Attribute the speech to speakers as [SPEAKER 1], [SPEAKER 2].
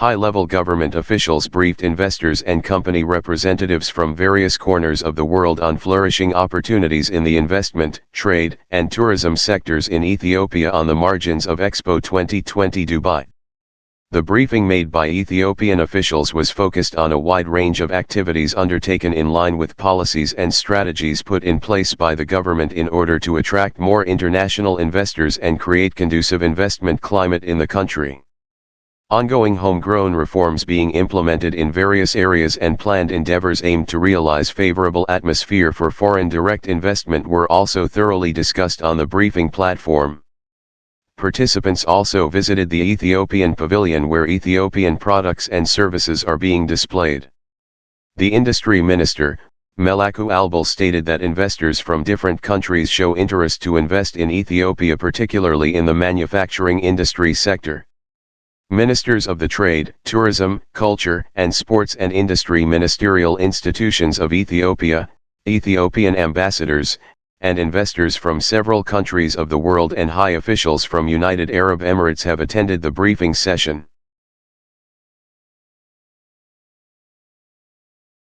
[SPEAKER 1] high-level government officials briefed investors and company representatives from various corners of the world on flourishing opportunities in the investment, trade, and tourism sectors in Ethiopia on the margins of Expo 2020 Dubai. The briefing made by Ethiopian officials was focused on a wide range of activities undertaken in line with policies and strategies put in place by the government in order to attract more international investors and create conducive investment climate in the country. Ongoing homegrown reforms being implemented in various areas and planned endeavors aimed to realize favorable atmosphere for foreign direct investment were also thoroughly discussed on the briefing platform. Participants also visited the Ethiopian pavilion where Ethiopian products and services are being displayed. The industry minister, Melaku Albal, stated that investors from different countries show interest to invest in Ethiopia, particularly in the manufacturing industry sector. Ministers of the Trade, Tourism, Culture, and Sports and Industry Ministerial Institutions of Ethiopia, Ethiopian ambassadors, and investors from several countries of the world and high officials from United Arab Emirates have attended the briefing session.